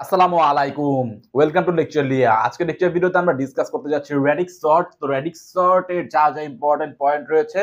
আসসালামু আলাইকুম। Welcome to lecture লিয়া। আজকে লেকচার ভিডিওতে আমরা ডিসকাস করতে যাচ্ছি রেডিক্স সর্ট। তো রেডিক্স সর্টের যা ইম্পোর্টেন্ট পয়েন্ট রয়েছে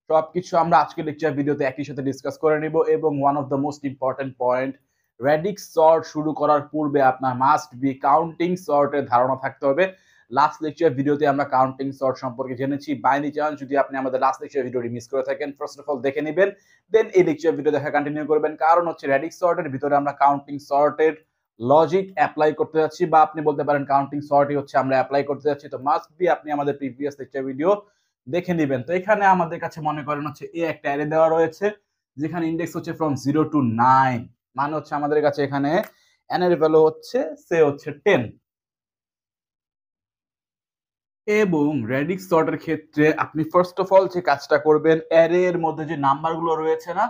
সবকিছু আমরা আজকে লেকচার ভিডিওতে একই সাথে ডিসকাস করে নিব এবং one of the most important point, radix sort শুরু করার পূর্বে আপনার মাস্ট বি কাউন্টিং সর্টের ধারণা থাকতে হবে। লাস্ট লেকচার ভিডিওতে আমরা কাউন্টিং সর্ট সম্পর্কে জেনেছি। বাই এনি চান্স যদি আপনি আমাদের লাস্ট লেকচার ভিডিওটি মিস করে থাকেন, ফার্স্ট অফ অল দেখে নেবেন, দেন এই লেকচার ভিডিও দেখা কন্টিনিউ করবেন। কারণ হচ্ছে রেডিক্স সর্টের ভিতরে আমরা কাউন্টিং সর্টের লজিক অ্যাপ্লাই করতে যাচ্ছি, বা আপনি বলতে পারেন কাউন্টিং সর্টই হচ্ছে আমরা অ্যাপ্লাই করতে যাচ্ছি। তো মাস্ট বি আপনি আমাদের প্রিভিয়াস লেকচার ভিডিও দেখে নেবেন। তো এখানে আমাদের কাছে মনে করেন হচ্ছে এ একটা অ্যারে দেওয়া রয়েছে যেখানে ইন্ডেক্স হচ্ছে ফ্রম 0 to 9, মানে হচ্ছে আমাদের কাছে এখানে n এর ভ্যালু হচ্ছে সে হচ্ছে 10। এবং রেডিক্স সর্টের ক্ষেত্রে আপনি ফার্স্ট অফ অল যে কাজটা করবেন, অ্যারে এর মধ্যে যে নাম্বারগুলো রয়েছে না,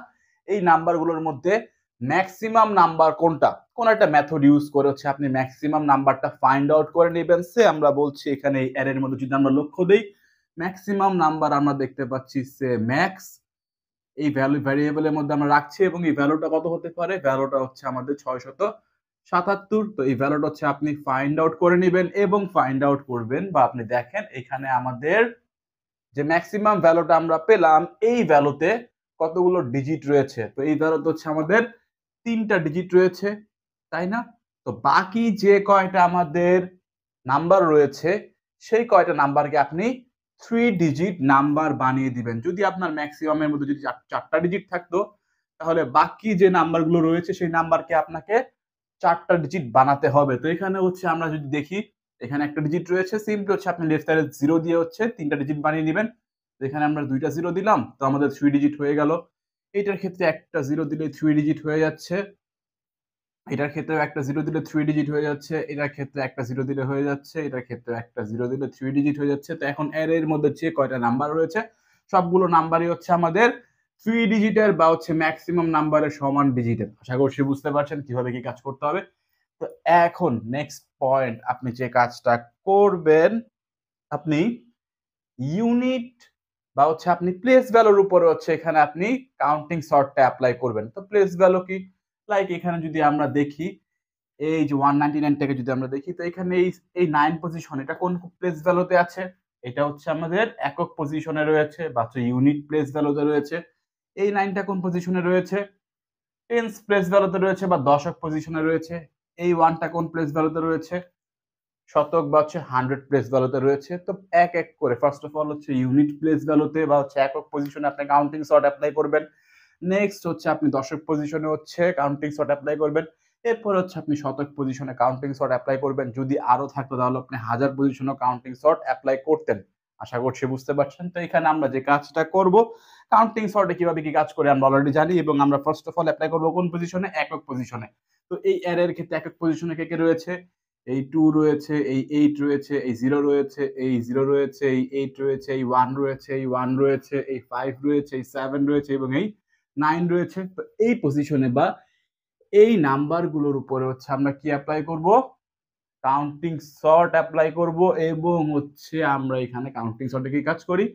এই নাম্বারগুলোর মধ্যে ম্যাক্সিমাম নাম্বার কোনটা, কোন একটা মেথড ইউজ করে হচ্ছে আপনি ম্যাক্সিমাম নাম্বারটা ফাইন্ড আউট করে নেবেন। সে আমরা বলছি এখানে এই অ্যারের মধ্যে যদি আমরা লক্ষ্য দেই, ম্যাক্সিমাম নাম্বার আমরা দেখতে পাচ্ছি সে ম্যাক্স, এই ভ্যালু ভ্যারিয়েবলের মধ্যে আমরা রাখছি এবং এই ভ্যালুটা কত হতে পারে, ভ্যালুটা হচ্ছে আমাদের 677। তো এই ভ্যালুটা হচ্ছে আপনি ফাইন্ড আউট করে নেবেন এবং ফাইন্ড আউট করবেন, বা আপনি দেখেন এখানে আমাদের যে ম্যাক্সিমাম ভ্যালুটা আমরা পেলাম, এই ভ্যালুতে কতগুলো ডিজিট রয়েছে। তো এই ভ্যালুতে হচ্ছে আমাদের 3টা ডিজিট রয়েছে, তাই না? তো বাকি যে কয়টা আমাদের নাম্বার রয়েছে সেই কয়টা নাম্বারকে আপনি 3 ডিজিট নাম্বার বানিয়ে দিবেন। যদি আপনার ম্যাক্সিমামের মধ্যে যদি 4টা ডিজিট থাকতো, তাহলে বাকি যে নাম্বারগুলো রয়েছে সেই নাম্বারকে আপনাকে 4টা ডিজিট বানাতে হবে। তো এখানে হচ্ছে আমরা যদি দেখি, এখানে একটা ডিজিট রয়েছে, সিম্পলি হচ্ছে আপনি লেফট সাইডে 0 দিয়ে হচ্ছে 3টা ডিজিট বানিয়ে দিবেন। তো এখানে আমরা 2টা 0 দিলাম, তো আমাদের 3 ডিজিট হয়ে গেল। এইটার ক্ষেত্রে একটা 0 দিলে 3 ডিজিট হয়ে যাচ্ছে, এটার ক্ষেত্রে একটা 0 দিলে 3 ডিজিট হয়ে যাচ্ছে, এটার ক্ষেত্রে একটা 0 দিলে হয়ে যাচ্ছে, এটার ক্ষেত্রে একটা 0 দিলে 3 ডিজিট হয়ে যাচ্ছে। তো এখন অ্যারের মধ্যে যে কয়টা নাম্বার রয়েছে সবগুলো নাম্বারই হচ্ছে আমাদের 3 ডিজিটের বা হচ্ছে ম্যাক্সিমাম নাম্বারের সমান ডিজিটের। আশা করছি বুঝতে পারছেন কিভাবে কি কাজ করতে হবে। তো এখন নেক্সট পয়েন্ট, আপনি যে কাজটা করবেন, আপনি ইউনিট বা হচ্ছে আপনি প্লেস ভ্যালুর উপরে হচ্ছে এখানে আপনি কাউন্টিং সর্টটা অ্যাপ্লাই করবেন। তো প্লেস ভ্যালু কি, লাইক এখানে যদি আমরা দেখি, এই যে 199 টাকে যদি আমরা দেখি, তো এখানে এই 9 পজিশন, এটা কোন প্লেস ভ্যালুতে আছে, এটা হচ্ছে আমাদের একক পজিশনে রয়েছে বা হচ্ছে ইউনিট প্লেস ভ্যালুতে রয়েছে। এই 9টা কোন পজিশনে রয়েছে, টেন্স প্লেস ভ্যালুতে রয়েছে বা দশক পজিশনে রয়েছে। এই 1টা কোন প্লেস ভ্যালুতে রয়েছে, শতক বা হচ্ছে 100 প্লেস ভ্যালুতে রয়েছে। তো এক এক করে ফার্স্ট অফ অল হচ্ছে ইউনিট প্লেস ভ্যালুতে বা হচ্ছে একক পজিশনে আপনি কাউন্টিং সর্ট অ্যাপ্লাই করবেন। নেক্সট হচ্ছে আপনি দশক পজিশনে হচ্ছে কাউন্টিং সর্ট অ্যাপ্লাই করবেন। এরপর হচ্ছে আপনি শতক পজিশনে কাউন্টিং সর্ট অ্যাপ্লাই করবেন। যদি আরো থাকতো তাহলে আপনি হাজার পজিশনে কাউন্টিং সর্ট অ্যাপ্লাই করতেন। আশা করছি বুঝতে পারছেন। তো এখানে আমরা যে কাজটা করব, কাউন্টিং সর্টে কিভাবে কি কাজ করে আমরা অলরেডি জানি, এবং আমরা ফার্স্ট অফ অল অ্যাপ্লাই করব কোন পজিশনে, একক পজিশনে। তো এই অ্যারের ক্ষেত্রে একক পজিশনে কে কে রয়েছে, এই 2 রয়েছে, এই 8 রয়েছে, এই 0 রয়েছে, এই 0 রয়েছে, এই 8 রয়েছে, এই 1 রয়েছে, এই 1 রয়েছে, এই 5 রয়েছে, এই 7 রয়েছে এবং এই 9 রয়েছে। তো এই পজিশনে বা এই নাম্বারগুলোর উপরে হচ্ছে আমরা কি অ্যাপ্লাই করব, কাউন্টিং সর্ট অ্যাপ্লাই করব। এবং হচ্ছে আমরা এখানে কাউন্টিং সর্টে কি কাজ করি,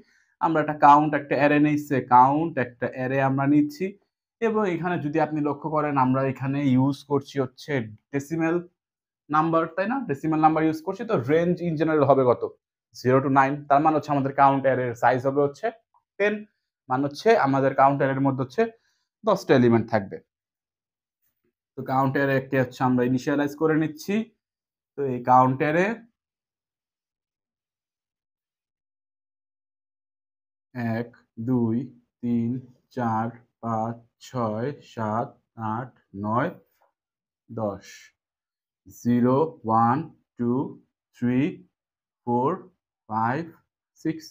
আমরা একটা কাউন্ট একটা অ্যারে নিচ্ছে, কাউন্ট একটা অ্যারে আমরা নিচ্ছি। এবং এখানে যদি আপনি লক্ষ্য করেন, আমরা এখানে ইউজ করছি হচ্ছে ডেসিমেল নাম্বার, তাই না? ডেসিমাল নাম্বার ইউজ করছি। তো রেঞ্জ ইন জেনারেল হবে কত, 0 to 9। তার মানে হচ্ছে আমাদের কাউন্ট অ্যারের সাইজ হবে হচ্ছে 10, মানে হচ্ছে আমাদের কাউন্ট অ্যারের মধ্যে হচ্ছে 10টা এলিমেন্ট থাকবে। তো কাউন্ট অ্যারেকে হচ্ছে আমরা ইনিশিয়ালাইজ করে নিচ্ছি। তো এই কাউন্ট অ্যারে 1 2 3 4 5 6 7 8 9 10, 0 1 2 3 4 5 6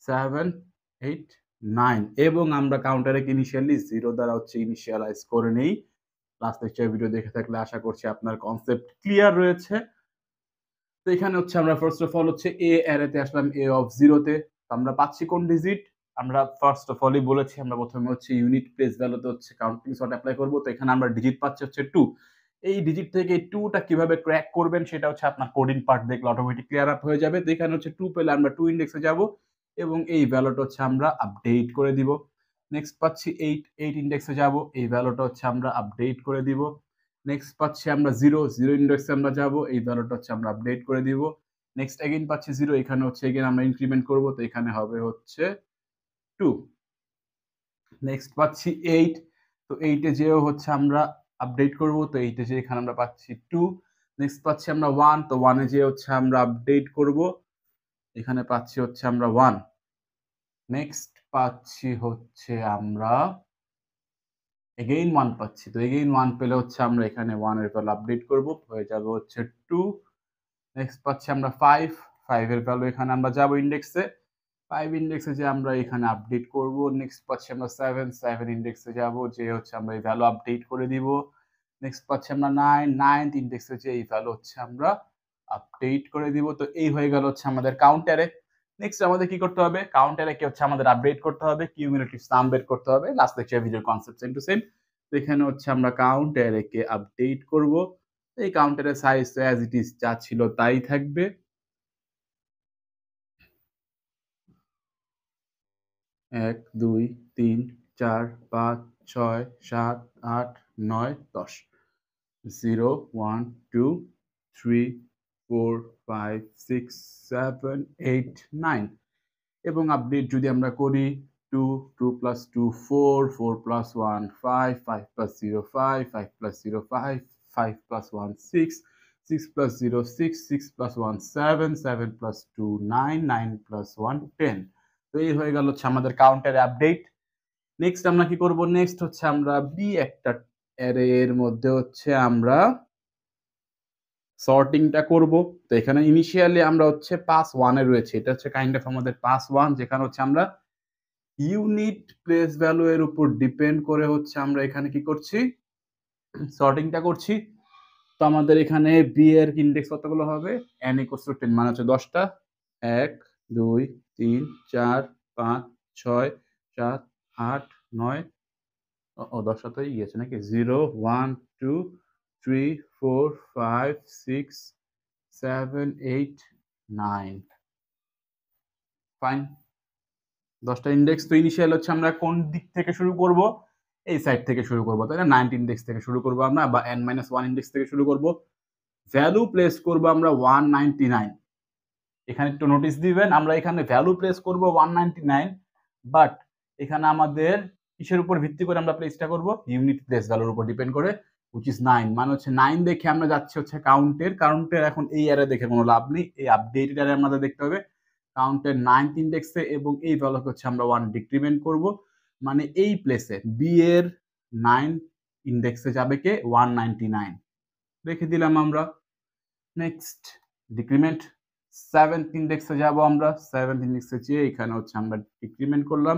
7 8 9। এবং আমরা কাউন্টারকে ইনিশিয়ালি 0 দ্বারা হচ্ছে ইনিশিয়ালাইজ করে নেই। লাস্ট লেকচার ভিডিও দেখে থাকলে আশা করছি আপনার কনসেপ্ট ক্লিয়ার রয়েছে। তো এখানে হচ্ছে আমরা ফার্স্ট অফ অল হচ্ছে এ অ্যারেতে আসলাম, এ অফ 0 তে। আমরা পাচ্ছি কোন ডিজিট, আমরা ফার্স্ট অফ অলই বলেছি আমরা প্রথমে হচ্ছে ইউনিট প্লেস ভ্যালুতে হচ্ছে কাউন্টিং সর্ট অ্যাপ্লাই করব। তো এখানে আমরা ডিজিট পাচ্ছি হচ্ছে 2। এই ডিজিট থেকে এই 2টা কিভাবে ক্র্যাক করবেন সেটা হচ্ছে আপনার কোডিং পার্ট দেখলে অটোমেটিক ক্লিয়ার আপ হয়ে যাবে। তো এখানে হচ্ছে 2 পেলে আমরা 2 ইন্ডেক্সে যাব এবং এই ভ্যালুটা হচ্ছে আমরা আপডেট করে দিব। নেক্সট পাচ্ছি 8 ইন্ডেক্সে যাব, এই ভ্যালুটা হচ্ছে আমরা আপডেট করে দিব। নেক্সট পাচ্ছি আমরা 0 ইন্ডেক্সে আমরা যাব, এই ভ্যালুটা হচ্ছে আমরা আপডেট করে দিব। নেক্সট এগেইন পাচ্ছি 0, এখানে হচ্ছে এগেইন আমরা ইনক্রিমেন্ট করব, তো এখানে হবে হচ্ছে 2। নেক্সট পাচ্ছি 8, তো 8 এ যেও হচ্ছে আমরা আপডেট করব, তো 8 এ যে এখানে আমরা পাচ্ছি 2। নেক্সট পাচ্ছি আমরা 1, তো 1 এ যে হচ্ছে আমরা আপডেট করব, এখানে পাচ্ছি হচ্ছে আমরা 1। নেক্সট পাচ্ছি হচ্ছে আমরা এগেইন 1 পাচ্ছি, তো এগেইন 1 পেলে হচ্ছে আমরা এখানে 1 এর ভ্যালু আপডেট করব, হয়ে যাবে হচ্ছে 2। নেক্সট পাচ্ছি আমরা 5, 5 এর ভ্যালু এখানে আমরা যাব ইন্ডেক্সে, 5 ইন্ডেক্সে যে আমরা এখানে আপডেট করব। নেক্সট পাচ্ছি আমরা 7, 7 ইন্ডেক্সে যাব, যে হচ্ছে আমরা এই ভ্যালু আপডেট করে দিব। নেক্সট পাচ্ছি আমরা 9, 9th ইন্ডেক্সে যে এই ভ্যালু হচ্ছে আমরা আপডেট করে দিব। তো এই হয়ে গেল হচ্ছে আমাদের কাউন্ট অ্যারে। নেক্সট আমাদের কি করতে হবে, কাউন্ট অ্যারে কে হচ্ছে আমাদের আপডেট করতে হবে, কিউমুলেটিভ সাম বের করতে হবে। লাস্ট লেকচার ভিডিওর কনসেপ্ট সেম টু সেম। তো এখানে হচ্ছে আমরা কাউন্ট অ্যারে কে আপডেট করব। এই কাউন্ট অ্যারে সাইজ তো অ্যাজ ইট ইজ যা ছিল তাই থাকবে। 1 2 3 4 5 6 7 8 9 10 0 1 2 3 4 5 6 7 8 9 এবং আপডেট যদি আমরা করি 2 2 plus 2 4 4 plus 1 5 5 plus 0 5 5 plus 0 5 5 plus 1 6 6 plus 0 6 6 plus 1 7 7 plus 2 9 9 plus 1 10। তো এই হয়ে গেল হচ্ছে আমাদের কাউন্টার আপডেট। নেক্সট আমরা কি করব, নেক্সট হচ্ছে আমরা বি একটা অ্যারে এর মধ্যে হচ্ছে আমরা সর্টিংটা করব। তো এখানে ইনিশিয়ালি আমরা হচ্ছে পাস 1 এ রয়েছে, এটা হচ্ছে কাইন্ড অফ আমাদের পাস 1, যেখানে হচ্ছে আমরা ইউনিট প্লেস ভ্যালু এর উপর ডিপেন্ড করে হচ্ছে আমরা এখানে কি করছি, সর্টিংটা করছি। তো আমাদের এখানে বি এর ইনডেক্স কতগুলো হবে, n = 10 মানে হচ্ছে 10টা। 1 2 3 4 5 6 7 8 9, ও 10টা তো গিয়েছে নাকি, 0 1 2 3 4 5 6 7 8 9। ফাইন, 10টা ইন্ডেক্স। তো ইনিশিয়াল হচ্ছে আমরা কোন দিক থেকে শুরু করব, এই সাইড থেকে শুরু করব, তাই না, 9 ইন্ডেক্স থেকে শুরু করব আমরা, বা n-1 ইন্ডেক্স থেকে শুরু করব। ভ্যালু প্লেস করব আমরা 199। এখানে একটু নোটিস দিবেন, আমরা এখানে ভ্যালু প্লেস করব 199, বাট এখানে আমাদের কিসের উপর ভিত্তি করে আমরা প্লেসটা করব, ইউনিট প্লেস ভ্যালুর উপর ডিপেন্ড করে, which is 9, মানে হচ্ছে 9 দেখে আমরা যাচ্ছি হচ্ছে কাউন্টের। এখন এই অ্যারে দেখে কোনো লাভ নেই, এই আপডেটেড অ্যারে আমাদের দেখতে হবে কাউন্টের 9th ইন্ডেক্সে, এবং এই ভ্যালুকে হচ্ছে আমরা 1 ডিক্রিমেন্ট করব, মানে এই প্লেসে বি এর 9 ইন্ডেক্সে যাবে কে 199 রেখে দিলাম আমরা। নেক্সট ডিক্রিমেন্ট 7th ইন্ডেক্সে যাব আমরা, 7th ইন্ডেক্সে যেয়ে এখানে হচ্ছে আমরা ডিক্রিমেন্ট করলাম,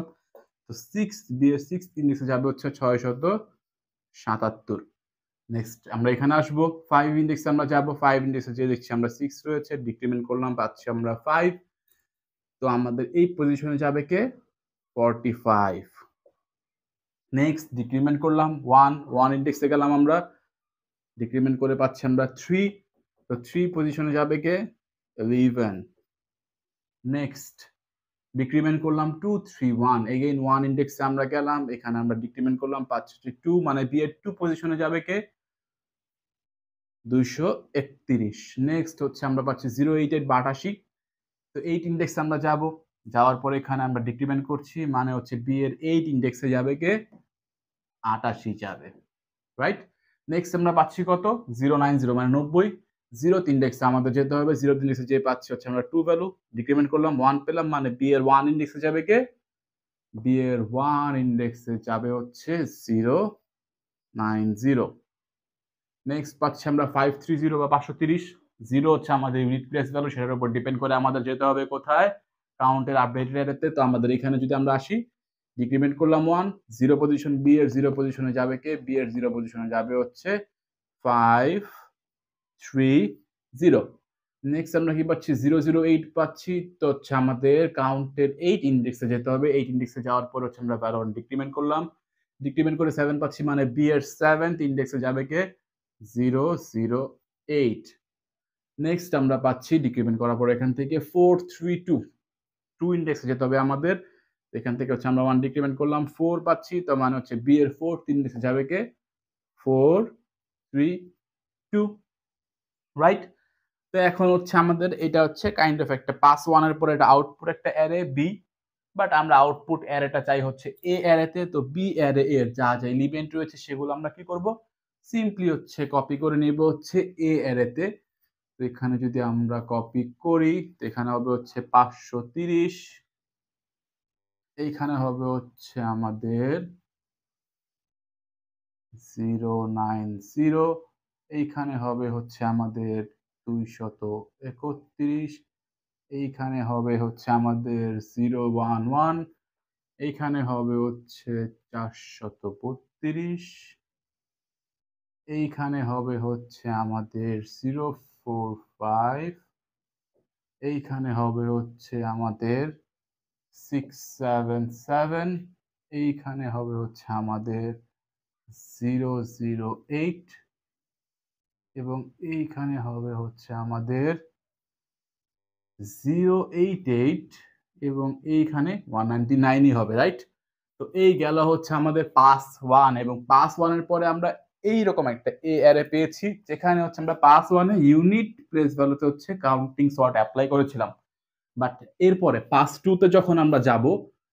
তো 6 বি এর 6th ইন্ডেক্সে যাবে হচ্ছে 677। নেক্সট আমরা এখানে আসবো 5 ইন্ডেক্সে আমরা যাব, 5 ইন্ডেক্সে যে দেখছি আমরা 6 রয়েছে, ডিক্রিমেন্ট করলাম, পাচ্ছি আমরা 5। তো আমাদের এই পজিশনে যাবে কে 45। নেক্সট ডিক্রিমেন্ট করলাম 1 ইন্ডেক্সে গেলাম আমরা, ডিক্রিমেন্ট করে পাচ্ছি আমরা 3, তো 3 পজিশনে যাবে কে 11। নেক্সট ডিক্রিমেন্ট করলাম 2 3 1, এগেইন 1 ইন্ডেক্সে আমরা গেলাম, এখানে আমরা ডিক্রিমেন্ট করলাম, পাচ্ছি 2, মানে বি এর 2 পজিশনে যাবে কে 231। নেক্সট হচ্ছে আমরা পাচ্ছি 088 বা 88, তো 8 ইন্ডেক্সে আমরা যাব, যাওয়ার পরে এখানে আমরা ডিক্রিমেন্ট করছি, মানে হচ্ছে বি এর 8 ইন্ডেক্সে যাবে কে 88 যাবে, রাইট। নেক্সট আমরা পাচ্ছি কত 090, মানে 90। 0th ইন্ডেক্সে আমাদের যেতে হবে, 0th ইন্ডেক্সে যে পাচ্ছি হচ্ছে আমরা 2 ভ্যালু, ডিক্রিমেন্ট করলাম 1 পেলাম, মানে বি এর 1 ইন্ডেক্সে যাবে কে বি এর 1 ইন্ডেক্সে যাবে হচ্ছে 090। নেক্সট পাচ্ছি আমরা 530 বা 530। 0 হচ্ছে আমাদের ইউনিট প্লেস ভ্যালু, সেটার উপর ডিপেন্ড করে আমাদের যেতে হবে কোথায়, কাউন্টের আপডেটেড অ্যারেতে। তো আমাদের এখানে যদি আমরা আসি, ডিক্রিমেন্ট করলাম 1, 0 পজিশন বি এর 0 পজিশনে যাবে কে বি এর 0 পজিশনে যাবে হচ্ছে 530। নেক্সট আমরা কি পাচ্ছি 008 পাচ্ছি, তো হচ্ছে আমাদের কাউন্টের 8 ইন্ডেক্সে যেতে হবে, 8 ইন্ডেক্সে যাওয়ার পর হচ্ছে আমরা ভ্যালু ডিক্রিমেন্ট করলাম, ডিক্রিমেন্ট করে 7 পাচ্ছি, মানে বি এর 7th ইন্ডেক্সে যাবে কে 008। নেক্সট আমরা পাচ্ছি ডিক্রিমেন্ট করার পর এখান থেকে 432, 2 ইন্ডেক্সে যেতে হবে আমাদের, এখান থেকে হচ্ছে আমরা 1 ডিক্রিমেন্ট করলাম, 4 পাচ্ছি, তো মানে হচ্ছে বি এর 4th ইন্ডেক্সে যাবে কে 4 3 2 রাইট। তো এখন হচ্ছে আমাদের এটা হচ্ছে কাইন্ড অফ একটা পাস 1 এর পরে এটা আউটপুট একটা অ্যারে বি, বাট আমরা আউটপুট অ্যারেটা চাই হচ্ছে এ অ্যারেতে। তো বি অ্যারে এর যা যা এলিমেন্ট রয়েছে সেগুলো আমরা কি করব, সিম্পলি হচ্ছে কপি করে নিব হচ্ছে এ অ্যারেতে। তো এখানে যদি আমরা কপি করি তো এখানে হবে হচ্ছে 530, এইখানে হবে হচ্ছে আমাদের 090, এইখানে হবে হচ্ছে আমাদের 231, এইখানে হবে হচ্ছে আমাদের 011, এইখানে হবে হচ্ছে 432, এইখানে হবে হচ্ছে আমাদের 045, এইখানে হবে হচ্ছে আমাদের 677, এইখানে হবে হচ্ছে আমাদের 008 এবং এইখানে হবে হচ্ছে আমাদের 088 এবং এইখানে 199ই হবে, রাইট? তো এই গেল হচ্ছে আমাদের পাস 1 এবং পাস 1 এর পরে আমরা এইরকম একটা এ অ্যারে পেয়েছি যেখানে হচ্ছে আমরা পাস 1 এ ইউনিট প্লেস ভ্যালুতে হচ্ছে কাউন্টিং সর্ট এপ্লাই করেছিলাম। বাট এরপরে পাস 2 তে যখন আমরা যাব